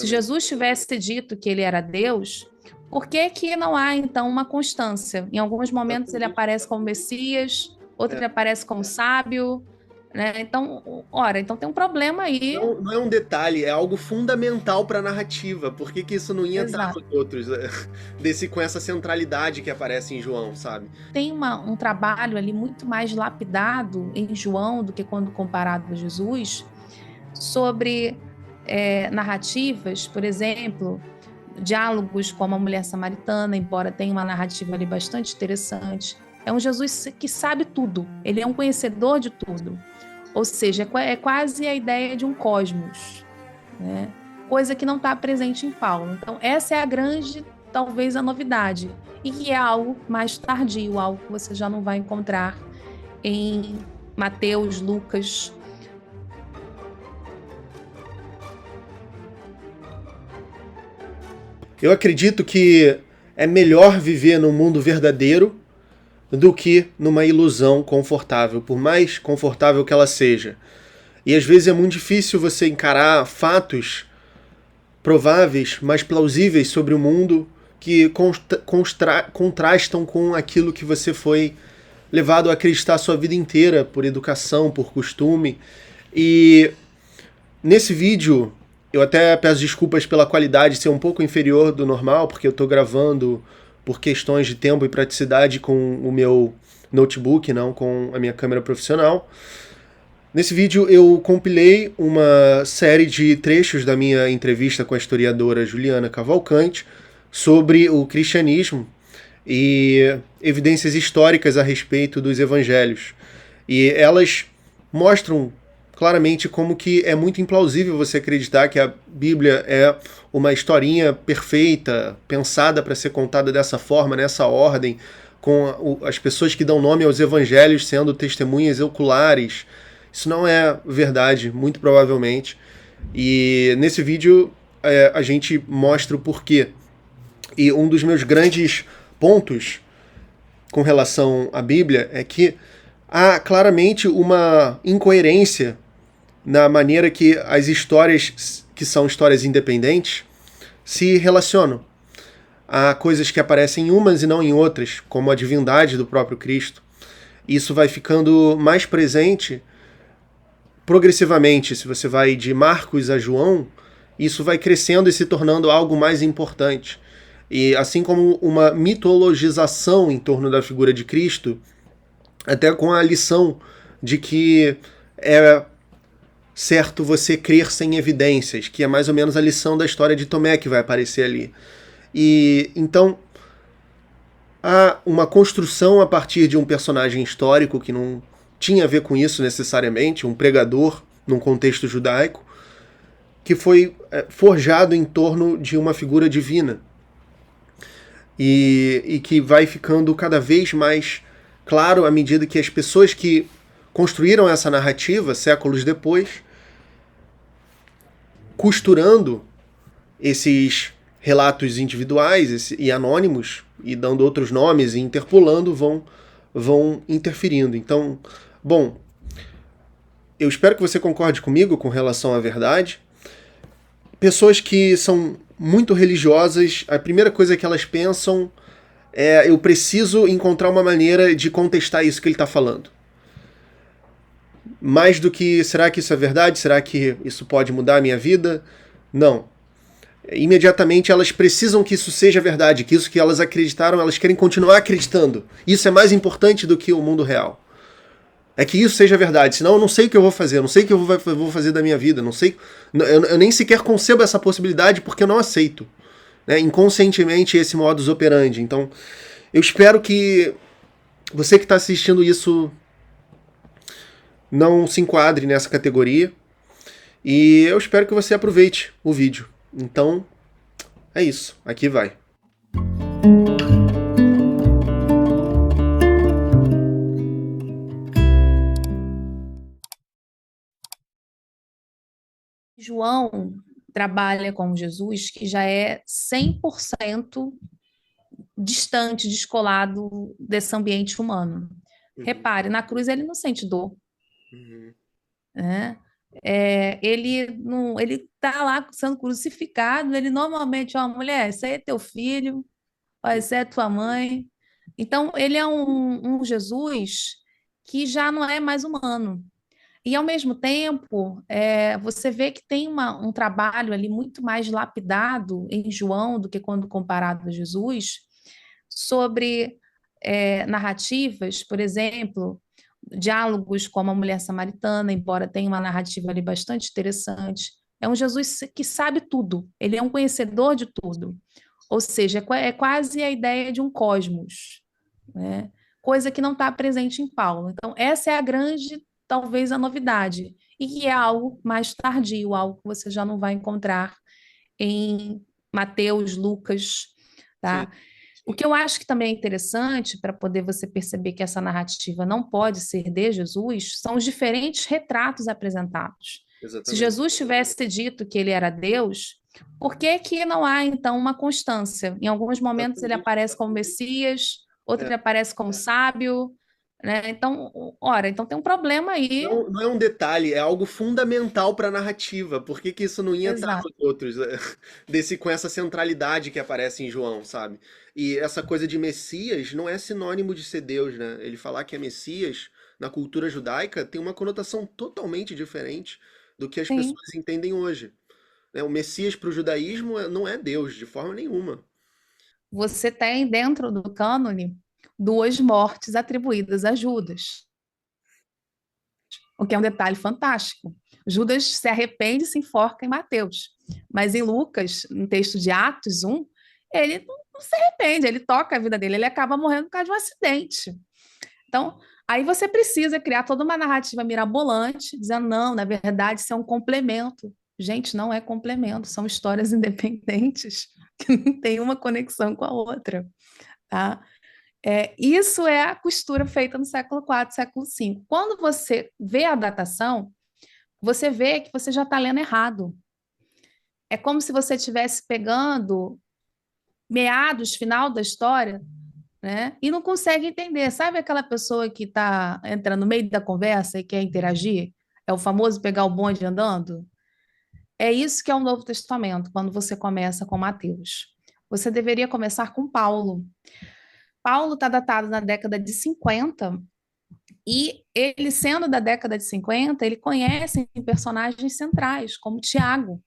Se Jesus tivesse dito que ele era Deus, por que que não há, então, uma constância? Em alguns momentos ele Exatamente. aparece como Messias, outro É. ele aparece como sábio, né? Então, ora, então tem um problema aí. Não, não é um detalhe, é algo fundamental para a narrativa. Por que que isso não ia estar Exato. nos outros? Desse, com essa centralidade que aparece em João, sabe? Tem um trabalho ali muito mais lapidado em João do que quando comparado a Jesus, sobre narrativas, por exemplo, diálogos com a mulher samaritana, embora tenha uma narrativa ali bastante interessante. É um Jesus que sabe tudo, ele é um conhecedor de tudo. Ou seja, é quase a ideia de um cosmos, né? Coisa que não está presente em Paulo. Então, essa é a grande, talvez, a novidade. E que é algo mais tardio, algo que você já não vai encontrar em Mateus, Lucas. Eu acredito que é melhor viver num mundo verdadeiro do que numa ilusão confortável, por mais confortável que ela seja. E às vezes é muito difícil você encarar fatos prováveis, mas plausíveis sobre o mundo que contrastam com aquilo que você foi levado a acreditar a sua vida inteira por educação, por costume. E nesse vídeo, eu até peço desculpas pela qualidade ser um pouco inferior do normal, porque eu estou gravando por questões de tempo e praticidade com o meu notebook, não com a minha câmera profissional. Nesse vídeo eu compilei uma série de trechos da minha entrevista com a historiadora Juliana Cavalcante sobre o cristianismo e evidências históricas a respeito dos evangelhos. E elas mostram claramente como que é muito implausível você acreditar que a Bíblia é uma historinha perfeita, pensada para ser contada dessa forma, nessa ordem, com as pessoas que dão nome aos evangelhos sendo testemunhas oculares. Isso não é verdade, muito provavelmente. E nesse vídeo a gente mostra o porquê. E um dos meus grandes pontos com relação à Bíblia é que há claramente uma incoerência na maneira que as histórias, que são histórias independentes, se relacionam. Há coisas que aparecem em umas e não em outras, como a divindade do próprio Cristo. Isso vai ficando mais presente progressivamente. Se você vai de Marcos a João, isso vai crescendo e se tornando algo mais importante. E assim como uma mitologização em torno da figura de Cristo, até com a lição de que é certo você crer sem evidências, que é mais ou menos a lição da história de Tomé que vai aparecer ali. E então há uma construção a partir de um personagem histórico que não tinha a ver com isso necessariamente, um pregador num contexto judaico, que foi forjado em torno de uma figura divina. E que vai ficando cada vez mais claro à medida que as pessoas que construíram essa narrativa, séculos depois, costurando esses relatos individuais e anônimos, e dando outros nomes e interpolando, vão interferindo. Então, bom, eu espero que você concorde comigo com relação à verdade. Pessoas que são muito religiosas, a primeira coisa que elas pensam é: eu preciso encontrar uma maneira de contestar isso que ele está falando. Mais do que, será que isso é verdade? Será que isso pode mudar a minha vida? Não. Imediatamente elas precisam que isso seja verdade, que isso que elas acreditaram, elas querem continuar acreditando. Isso é mais importante do que o mundo real. É que isso seja verdade, senão eu não sei o que eu vou fazer, eu não sei o que eu vou fazer da minha vida, não sei, eu nem sequer concebo essa possibilidade porque eu não aceito, né, inconscientemente esse modus operandi. Então, eu espero que você que está assistindo isso não se enquadre nessa categoria e eu espero que você aproveite o vídeo. Então, é isso, aqui vai. João trabalha com Jesus que já é 100% distante, descolado desse ambiente humano. Uhum, Repare, na cruz ele não sente dor, uhum, né? Ele não, ele está lá sendo crucificado, ele normalmente, ó, mulher, isso aí é teu filho, ó, essa é tua mãe. Então, ele é um Jesus que já não é mais humano. E, ao mesmo tempo, você vê que tem um trabalho ali muito mais lapidado em João do que quando comparado a Jesus, sobre narrativas, por exemplo, diálogos como a mulher samaritana, embora tenha uma narrativa ali bastante interessante. É um Jesus que sabe tudo, ele é um conhecedor de tudo. Ou seja, é quase a ideia de um cosmos, né? Coisa que não está presente em Paulo. Então, essa é a grande, talvez, a novidade, e que é algo mais tardio, algo que você já não vai encontrar em Mateus, Lucas, Sim, tá? O que eu acho que também é interessante para poder você perceber que essa narrativa não pode ser de Jesus são os diferentes retratos apresentados. Se exatamente. Jesus tivesse dito que ele era Deus, por que que não há então uma constância? Em alguns momentos ele Exatamente. aparece como Messias, outro É. ele aparece como sábio, né? Então, ora, então tem um problema aí. Não, não é um detalhe, é algo fundamental para a narrativa. Por que que isso não ia estar Exato. nos outros, desse com essa centralidade que aparece em João, sabe? E essa coisa de Messias não é sinônimo de ser Deus, né? Ele falar que é Messias na cultura judaica tem uma conotação totalmente diferente do que as Sim. pessoas entendem hoje, né? O Messias para o judaísmo não é Deus de forma nenhuma. Você tem dentro do cânone duas mortes atribuídas a Judas, o que é um detalhe fantástico. Judas se arrepende e se enforca em Mateus. Mas em Lucas, no texto de Atos 1, ele não se arrepende, ele toca a vida dele, ele acaba morrendo por causa de um acidente. Então, aí você precisa criar toda uma narrativa mirabolante, dizendo, não, na verdade, isso é um complemento. Gente, não é complemento, são histórias independentes, que não tem uma conexão com a outra, tá? Isso é a costura feita no século IV, século V. Quando você vê a datação, você vê que você já está lendo errado. É como se você estivesse pegando meados, final da história, né? E não consegue entender. Sabe aquela pessoa que está entrando no meio da conversa e quer interagir? É o famoso pegar o bonde andando? É isso que é o Novo Testamento, quando você começa com Mateus. Você deveria começar com Paulo. Paulo está datado na década de 50. E ele, sendo da década de 50, ele conhece personagens centrais, como Tiago,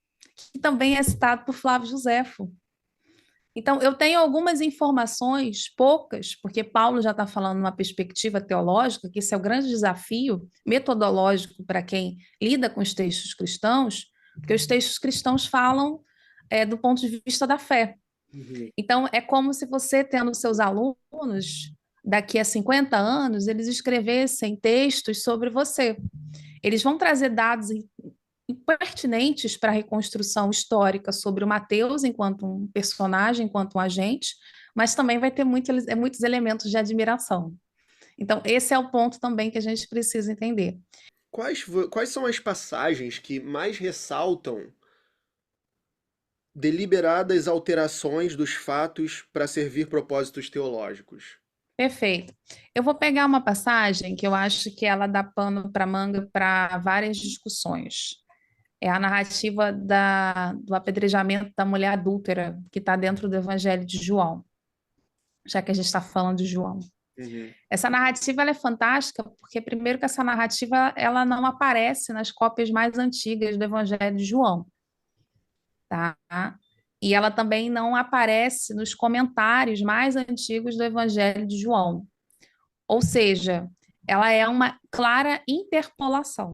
que também é citado por Flávio Josefo. Então, eu tenho algumas informações, poucas, porque Paulo já está falando numa perspectiva teológica, que esse é o grande desafio metodológico para quem lida com os textos cristãos, porque os textos cristãos falam do ponto de vista da fé. Uhum. Então, é como se você, tendo seus alunos, daqui a 50 anos, eles escrevessem textos sobre você. Eles vão trazer dados pertinentes para a reconstrução histórica sobre o Mateus enquanto um personagem, enquanto um agente, mas também vai ter muitos elementos de admiração. Então, esse é o ponto também que a gente precisa entender. Quais são as passagens que mais ressaltam deliberadas alterações dos fatos para servir propósitos teológicos? Perfeito. Eu vou pegar uma passagem que eu acho que ela dá pano para manga para várias discussões. É a narrativa do apedrejamento da mulher adúltera, que está dentro do Evangelho de João, já que a gente está falando de João. Uhum. Essa narrativa ela é fantástica, porque primeiro que essa narrativa ela não aparece nas cópias mais antigas do Evangelho de João, tá? E ela também não aparece nos comentários mais antigos do Evangelho de João. Ou seja, ela é uma clara interpolação.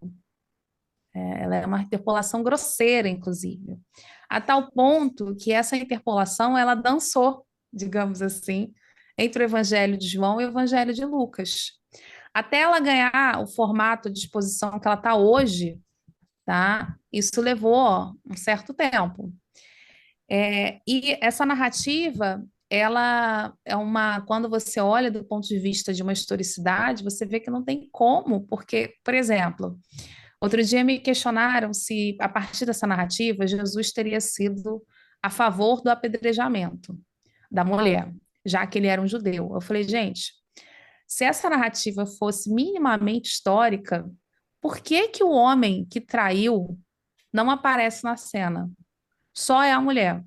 Ela é uma interpolação grosseira, inclusive, a tal ponto que essa interpolação ela dançou, digamos assim, entre o Evangelho de João e o Evangelho de Lucas. Até ela ganhar o formato de exposição que ela está hoje, tá? Isso levou um certo tempo. E essa narrativa, ela é quando você olha do ponto de vista de uma historicidade, você vê que não tem como, porque, por exemplo, outro dia me questionaram se, a partir dessa narrativa, Jesus teria sido a favor do apedrejamento da mulher, já que ele era um judeu. Eu falei, gente, se essa narrativa fosse minimamente histórica, Por que que o homem que traiu não aparece na cena? Só é a mulher.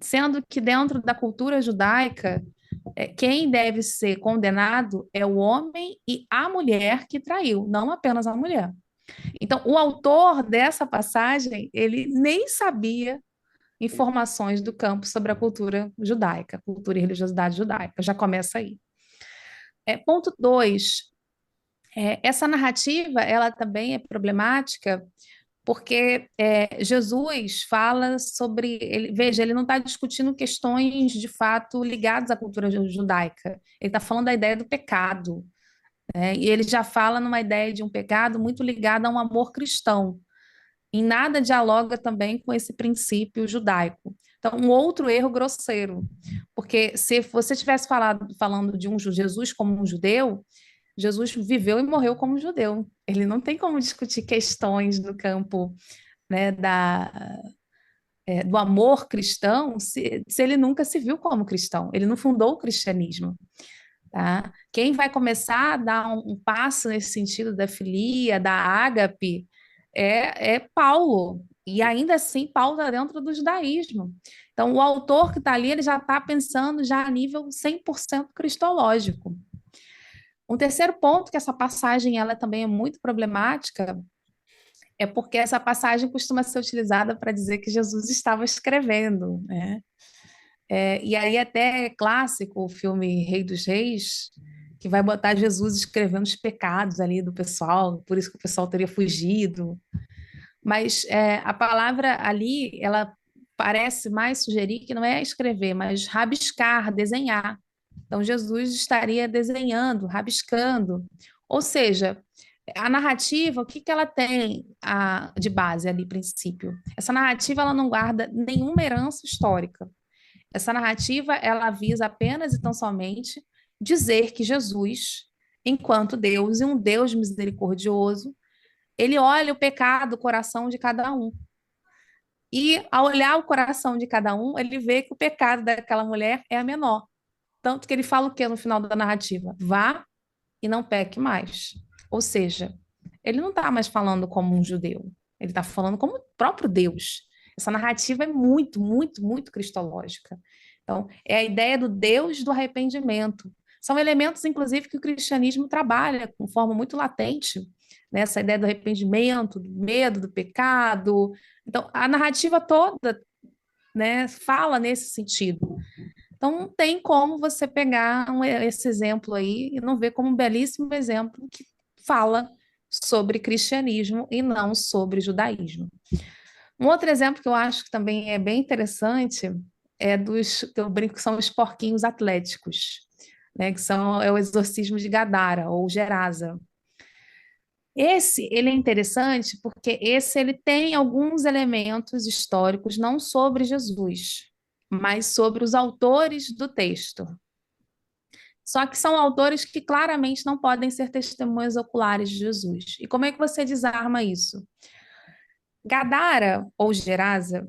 Sendo que dentro da cultura judaica, quem deve ser condenado é o homem e a mulher que traiu, não apenas a mulher. Então, o autor dessa passagem, ele nem sabia informações do campo sobre a cultura judaica, cultura e religiosidade judaica. Já começa aí. Ponto 2. Essa narrativa, ela também é problemática porque Jesus fala sobre, veja, ele não está discutindo questões de fato ligadas à cultura judaica, ele está falando da ideia do pecado, né? E ele já fala numa ideia de um pecado muito ligado a um amor cristão, em nada dialoga também com esse princípio judaico. Então, um outro erro grosseiro, porque se você estivesse falando de um Jesus como um judeu, Jesus viveu e morreu como judeu. Ele não tem como discutir questões do campo, né, do amor cristão se ele nunca se viu como cristão. Ele não fundou o cristianismo. Tá? Quem vai começar a dar um passo nesse sentido da filia, da ágape, é Paulo. E ainda assim, Paulo está dentro do judaísmo. Então, o autor que está ali, ele já está pensando já a nível 100% cristológico. Um terceiro ponto que essa passagem ela também é muito problemática é porque essa passagem costuma ser utilizada para dizer que Jesus estava escrevendo, né? E aí até é clássico o filme Rei dos Reis, que vai botar Jesus escrevendo os pecados ali do pessoal, por isso que o pessoal teria fugido. Mas a palavra ali, ela parece mais sugerir que não é escrever, mas rabiscar, desenhar. Então, Jesus estaria desenhando, rabiscando. Ou seja, a narrativa, o que que ela tem de base ali, princípio? Essa narrativa ela não guarda nenhuma herança histórica. Essa narrativa ela visa apenas e tão somente dizer que Jesus, enquanto Deus e um Deus misericordioso, ele olha o pecado do coração de cada um. E ao olhar o coração de cada um, ele vê que o pecado daquela mulher é a menor. Tanto que ele fala o que no final da narrativa? Vá e não peque mais. Ou seja, ele não está mais falando como um judeu, ele está falando como o próprio Deus. Essa narrativa é muito, muito, muito cristológica. Então, é a ideia do Deus do arrependimento. São elementos, inclusive, que o cristianismo trabalha com forma muito latente, né? Essa ideia do arrependimento, do medo, do pecado. Então, a narrativa toda, né, fala nesse sentido. Então, não tem como você pegar esse exemplo aí e não ver como um belíssimo exemplo que fala sobre cristianismo e não sobre judaísmo. Um outro exemplo que eu acho que também é bem interessante é que eu brinco que são os porquinhos atléticos, né, que é o exorcismo de Gadara ou Gerasa. Ele é interessante porque ele tem alguns elementos históricos não sobre Jesus, mas sobre os autores do texto. Só que são autores que claramente não podem ser testemunhas oculares de Jesus. E como é que você desarma isso? Gadara, ou Gerasa,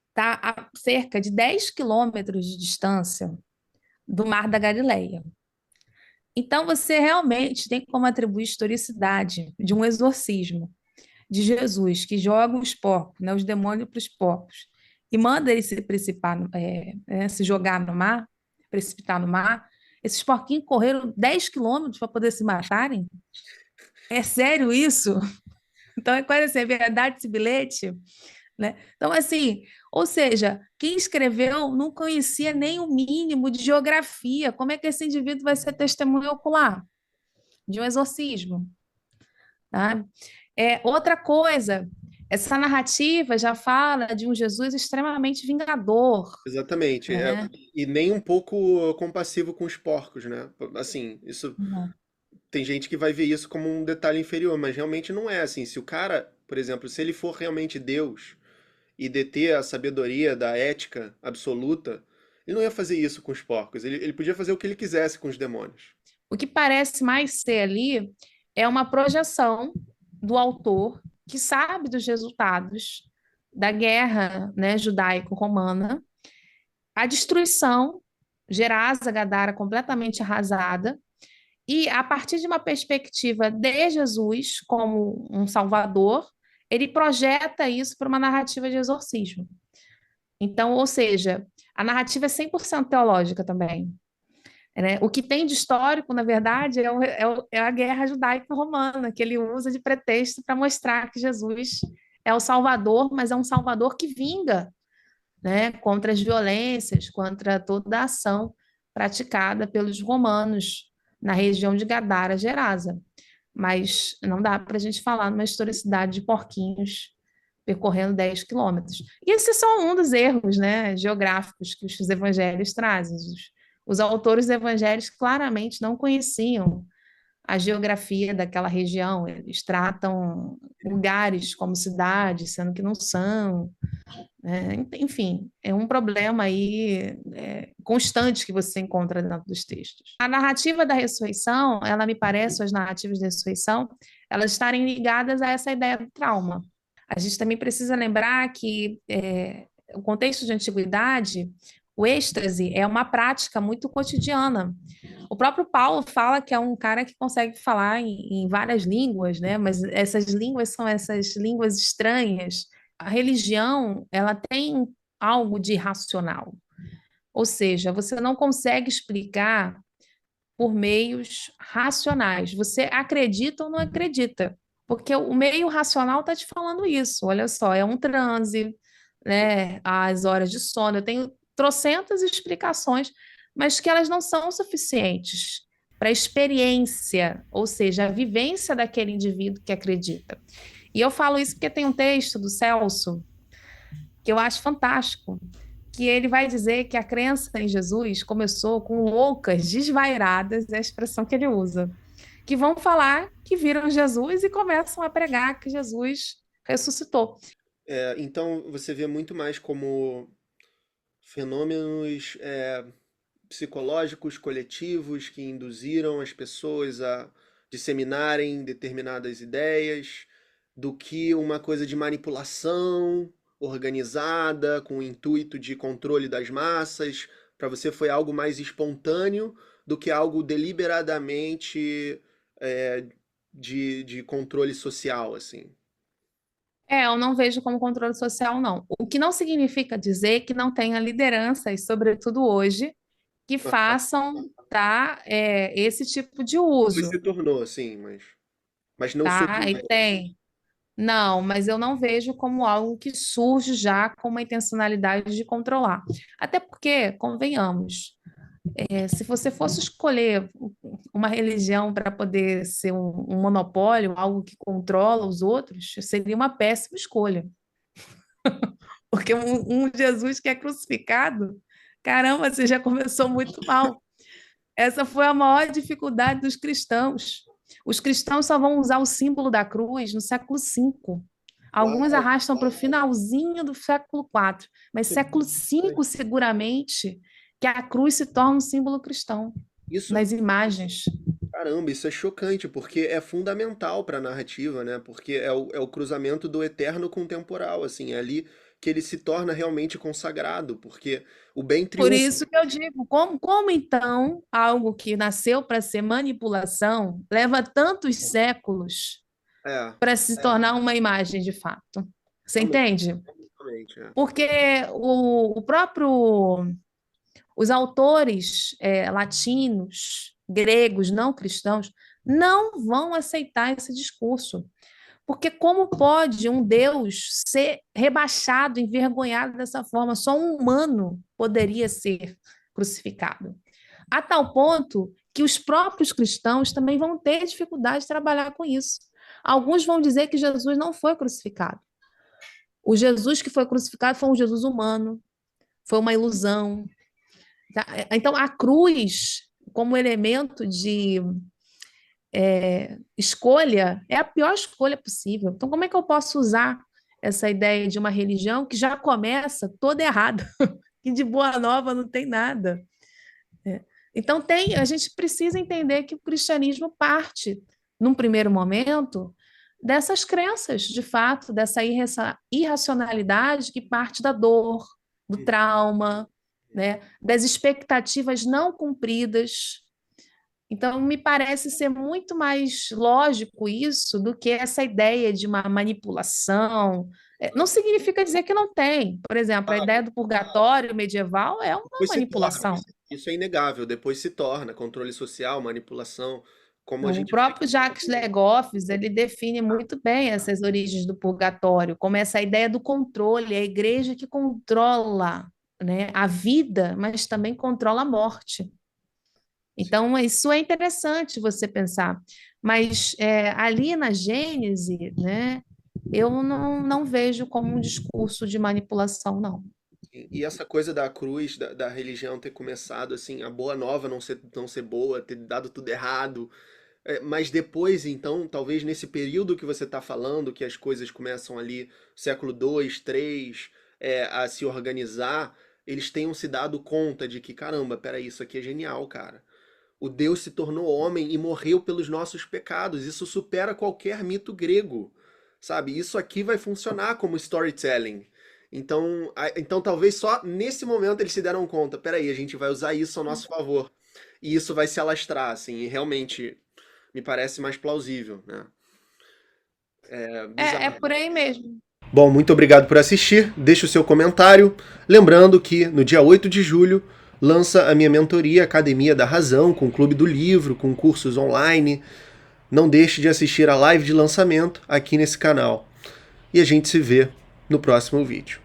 está a cerca de 10 quilômetros de distância do Mar da Galileia. Então, você realmente tem como atribuir historicidade de um exorcismo de Jesus, que joga os porcos, né, os demônios para os porcos, e manda eles se jogar no mar, precipitar no mar. Esses porquinhos correram 10 quilômetros para poder se matarem? É sério isso? Então, é quase assim, é verdade esse bilhete? Né? Então, assim, ou seja, quem escreveu não conhecia nem o mínimo de geografia. Como é que esse indivíduo vai ser testemunha ocular de um exorcismo? Tá? Outra coisa, essa narrativa já fala de um Jesus extremamente vingador, Exatamente. né? E nem um pouco compassivo com os porcos, né? Assim, isso Não. tem gente que vai ver isso como um detalhe inferior, mas realmente não é assim. Se o cara, por exemplo, se ele for realmente Deus e deter a sabedoria da ética absoluta, ele não ia fazer isso com os porcos. Ele podia fazer o que ele quisesse com os demônios. O que parece mais ser ali é uma projeção do autor que sabe dos resultados da guerra, né, judaico-romana, a destruição, Gerasa Gadara completamente arrasada, E a partir de uma perspectiva de Jesus como um salvador, ele projeta isso para uma narrativa de exorcismo. Então, ou seja, a narrativa é 100% teológica também. Né? O que tem de histórico, na verdade, é a guerra judaico-romana, que ele usa de pretexto para mostrar que Jesus é o Salvador, mas é um Salvador que vinga, né, contra as violências, contra toda a ação praticada pelos romanos na região de Gadara, Gerasa. Mas não dá para a gente falar numa historicidade de porquinhos percorrendo 10 quilômetros. E esse é só um dos erros, né, geográficos que os evangelhos trazem. Os autores evangélicos claramente não conheciam a geografia daquela região, eles tratam lugares como cidades, sendo que não são. Enfim, é um problema aí constante que você encontra dentro dos textos. A narrativa da ressurreição, ela me parece, as narrativas da ressurreição, elas estarem ligadas a essa ideia do trauma. A gente também precisa lembrar que o contexto de antiguidade, o êxtase é uma prática muito cotidiana. O próprio Paulo fala que é um cara que consegue falar em várias línguas, né? Mas essas línguas são essas línguas estranhas. A religião, ela tem algo de irracional. Ou seja, você não consegue explicar por meios racionais. Você acredita ou não acredita? Porque o meio racional está te falando isso. Olha só, é um transe, né? As horas de sono. Eu tenho trocentas explicações, mas que elas não são suficientes para a experiência, ou seja, a vivência daquele indivíduo que acredita. E eu falo isso porque tem um texto do Celso que eu acho fantástico, que ele vai dizer que a crença em Jesus começou com loucas, desvairadas, é a expressão que ele usa, que vão falar que viram Jesus e começam a pregar que Jesus ressuscitou. Então você vê muito mais como fenômenos psicológicos coletivos que induziram as pessoas a disseminarem determinadas ideias, do que uma coisa de manipulação organizada, com o intuito de controle das massas. Para você foi algo mais espontâneo do que algo deliberadamente é, de controle social, assim. Eu não vejo como controle social, não. O que não significa dizer que não tenha lideranças, sobretudo hoje, que façam esse tipo de Depois se uso, tornou, assim, mas não tá? surgiu. E tem. Não, mas eu não vejo como algo que surge já com uma intencionalidade de controlar. Até porque, convenhamos, se você fosse escolher uma religião para poder ser um monopólio, algo que controla os outros, seria uma péssima escolha. Porque um Jesus que é crucificado, caramba, você já começou muito mal. Essa foi a maior dificuldade dos cristãos. Os cristãos só vão usar o símbolo da cruz no século V. Alguns Uau! arrastam para o finalzinho do século IV, mas século V, seguramente, que a cruz se torna um símbolo cristão Isso, nas imagens. caramba, isso é chocante, porque é fundamental para a narrativa, né? Porque é o cruzamento do eterno com o temporal, assim, é ali que ele se torna realmente consagrado, porque o bem Por triunfa. isso que eu digo, como então algo que nasceu para ser manipulação leva tantos séculos É, para se tornar uma imagem de fato? Você realmente, entende? realmente, é. Porque o próprio, os autores latinos, gregos, não cristãos, não vão aceitar esse discurso. Porque como pode um Deus ser rebaixado, envergonhado dessa forma? Só um humano poderia ser crucificado. A tal ponto que os próprios cristãos também vão ter dificuldade de trabalhar com isso. Alguns vão dizer que Jesus não foi crucificado. O Jesus que foi crucificado foi um Jesus humano, foi uma ilusão. Tá? Então, a cruz, como elemento de escolha, é a pior escolha possível. Então, como é que eu posso usar essa ideia de uma religião que já começa toda errada, que de boa nova não tem nada? Então, a gente precisa entender que o cristianismo parte, num primeiro momento, dessas crenças, de fato, dessa irracionalidade que parte da dor, do trauma, né, das expectativas não cumpridas. Então, me parece ser muito mais lógico isso do que essa ideia de uma manipulação. Não significa dizer que não tem. Por exemplo, a ideia do purgatório medieval é uma Depois se torna, manipulação. isso é inegável, depois se torna controle social, manipulação, como a O gente vê. próprio Jacques Legoff, ele define muito bem essas origens do purgatório, como essa ideia do controle, a igreja que controla, né, a vida, mas também controla a morte. Então, isso é interessante você pensar. Mas ali na Gênese, né, eu não vejo como um discurso de manipulação, não. E essa coisa da cruz, da religião ter começado assim, a boa nova não ser boa, ter dado tudo errado. Mas depois, então, talvez nesse período que você está falando, que as coisas começam ali, século II, III, a se organizar, eles tenham se dado conta de que, caramba, peraí, isso aqui é genial, cara. O Deus se tornou homem e morreu pelos nossos pecados. Isso supera qualquer mito grego, sabe? Isso aqui vai funcionar como storytelling. Então, então talvez só nesse momento eles se deram conta, peraí, a gente vai usar isso ao nosso favor. E isso vai se alastrar, assim, e realmente me parece mais plausível, né? É É bizarro. por aí mesmo. Bom, muito obrigado por assistir. Deixe o seu comentário. Lembrando que no dia 8 de julho lança a minha mentoria Academia da Razão, com o Clube do Livro, com cursos online. Não deixe de assistir a live de lançamento aqui nesse canal. E a gente se vê no próximo vídeo.